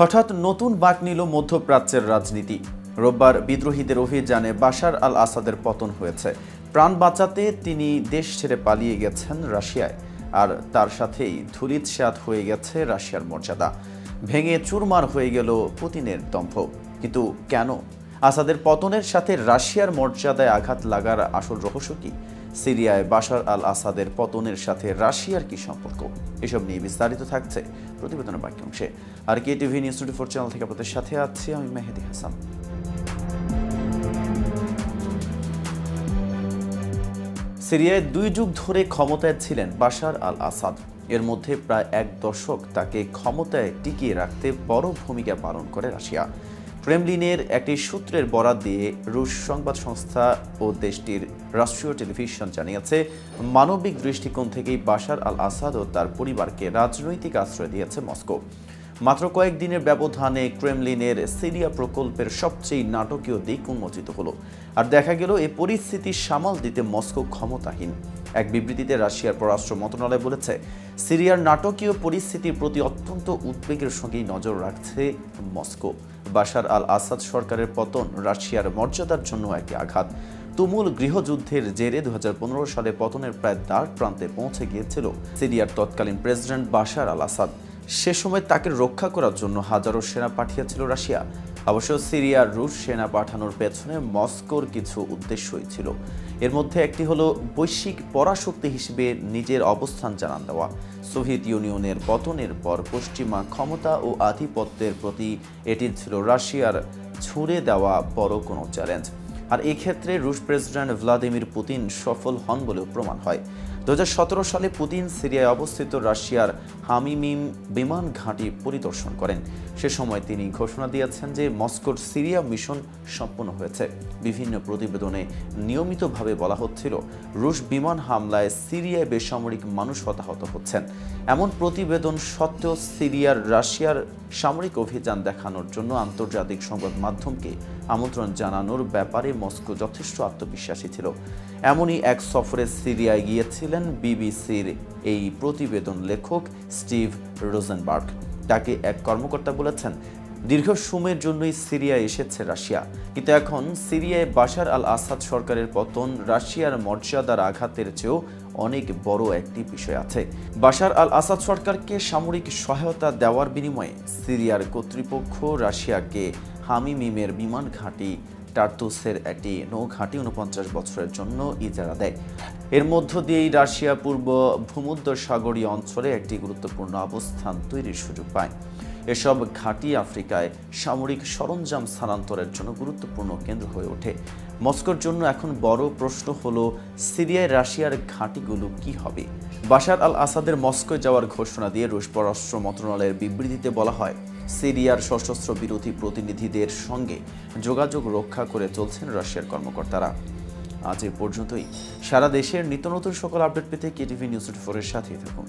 হঠাৎ নতুন বাঁক নিল মধ্যপ্রাচ্যের রাজনীতি। রোববার বিদ্রোহীদের অভিযানে বাশার আল আসাদের পতন হয়েছে। প্রাণ বাঁচাতে তিনি দেশ ছেড়ে পালিয়ে গেছেন রাশিয়ায়, আর তার সাথেই ধূলিসাৎ হয়ে গেছে রাশিয়ার মর্যাদা। ভেঙে চুরমার হয়ে গেল পুতিনের দম্ভ। কিন্তু কেন আসাদের পতনের সাথে রাশিয়ার মর্যাদায় আঘাত লাগার আসল রহস্য কি? সিরিয়ায় বাশার আল আসাদের পতনের সাথে রাশিয়ার কি সম্পর্ক? এসব নিয়ে বিস্তারিত থাকছে প্রতিবেদনের বাকি অংশে। আর কেটিভি নিউজ 24 চ্যানেল থেকে আপনাদের সাথে আছি আমি মেহেদি হাসান। সিরিয়ায় 2 যুগ ধরে ক্ষমতায় ছিলেন বাশার আল আসাদ। এর মধ্যে প্রায় 1 দশক তাকে ক্ষমতায় টিকিয়ে রাখতে বড় ভূমিকা পালন করে রাশিয়া। ক্রেমলিনের একটি সূত্রের বরাত দিয়ে রুশ সংবাদ সংস্থা ও দেশটির রাষ্ট্রীয় টেলিভিশন জানিয়েছে, মানবিক দৃষ্টিকোণ থেকেই বাশার আল আসাদ ও তার পরিবারকে রাজনৈতিক আশ্রয় দিয়েছে মস্কো। মাত্র কয়েকদিনের ব্যবধানে ক্রেমলিনের সিরিয়া প্রকল্পের সবচেয়ে নাটকীয় দিক উন্মোচিত হলো। আর দেখা গেল এই পরিস্থিতি সামাল দিতে মস্কো ক্ষমতাহীন। এক বিবৃতিতে রাশিয়ার পররাষ্ট্র মন্ত্রণালয় বলেছে, সিরিয়ার নাটকীয় পরিস্থিতির প্রতি অত্যন্ত উদ্বেগের সঙ্গেই নজর রাখছে মস্কো। বাশার আল আসাদ সরকারের পতন রাশিয়ার মর্যাদার জন্য একটি আঘাত। তুমুল গৃহযুদ্ধের জেরে 2015 সালে পতনের প্রায় দ্বার প্রান্তে পৌঁছে গিয়েছিল সিরিয়ার তৎকালীন প্রেসিডেন্ট বাশার আল আসাদ। সে সময় তাকে রক্ষা করার জন্য হাজারো সেনা পাঠিয়েছিল রাশিয়া। অবশ্য সিরিয়ার রুশ সেনা পাঠানোর পেছনে মস্কোর কিছু উদ্দেশ্যই ছিল। এর মধ্যে একটি হলো বৈশ্বিক পরাশক্তি হিসেবে নিজের অবস্থান জানান দেওয়া। সোভিয়েত ইউনিয়নের পতনের পর পশ্চিমা ক্ষমতা ও আধিপত্যের প্রতি এটি ছিল রাশিয়ার ছুঁড়ে দেওয়া বড় কোনো চ্যালেঞ্জ। আর এক্ষেত্রে রুশ প্রেসিডেন্ট ভ্লাদিমির পুতিন সফল হন বলেও প্রমাণ হয়। 2017 সালে পুতিন সিরিয়ায় অবস্থিত রাশিয়ার হামিমিম বিমান ঘাঁটি পরিদর্শন করেন। সে সময় তিনি ঘোষণা দিয়েছেন যে মস্কোর সিরিয়া মিশন সম্পন্ন হয়েছে। বিভিন্ন প্রতিবেদনে নিয়মিতভাবে বলা হচ্ছিল, রুশ বিমান হামলায় সিরিয়ায় বেসামরিক মানুষ হতাহত হচ্ছেন। এমন প্রতিবেদন সত্ত্বেও সিরিয়ার রাশিয়ার সামরিক অভিযান দেখানোর জন্য আন্তর্জাতিক সংবাদ মাধ্যমকে আমন্ত্রণ জানানোর ব্যাপারে মস্কো যথেষ্ট আত্মবিশ্বাসী ছিল। এমনই এক সফরে সিরিয়ায় গিয়েছিলেন বিবিসির এই প্রতিবেদন লেখক স্টিভ রোজেনবার্গ। তাকে এক কর্মকর্তা বলেছেন, দীর্ঘ সময়ের জন্যই সিরিয়ায় এসেছে রাশিয়া, কিন্তু এখন সিরিয়ায় বাশার আল আসাদ সরকারের পতন রাশিয়ার মর্যাদার আঘাতের চেয়েও অনেক বড় একটি বিষয় আছে। বাশার আল আসাদ সরকারকে সামরিক সহায়তা দেওয়ার বিনিময়ে সিরিয়ার কর্তৃপক্ষ রাশিয়াকে হামিমিমের বিমান ঘাঁটি টার্তুসের একটি নৌঘাঁটি 49 বছরের জন্য ইজারা দেয়। এর মধ্য দিয়েই রাশিয়া পূর্ব ভূমধ্যসাগরীয় অঞ্চলে একটি গুরুত্বপূর্ণ অবস্থান তৈরির সুযোগ পায়। এসব ঘাঁটি আফ্রিকায় সামরিক সরঞ্জাম স্থানান্তরের জন্য গুরুত্বপূর্ণ কেন্দ্র হয়ে ওঠে। মস্কোর জন্য এখন বড় প্রশ্ন হলো, সিরিয়ায় রাশিয়ার ঘাঁটিগুলো কি হবে? বাশার আল আসাদের মস্কোয় যাওয়ার ঘোষণা দিয়ে রুশ পররাষ্ট্র মন্ত্রণালয়ের বিবৃতিতে বলা হয়, সিরিয়ার সশস্ত্র বিরোধী প্রতিনিধিদের সঙ্গে যোগাযোগ রক্ষা করে চলছেন রাশিয়ার কর্মকর্তারা। আজ এ পর্যন্তই। সারা দেশের নিত্য নতুন সকল আপডেট পেতে কেটিভি নিউজ 24 এর সাথেই থাকুন।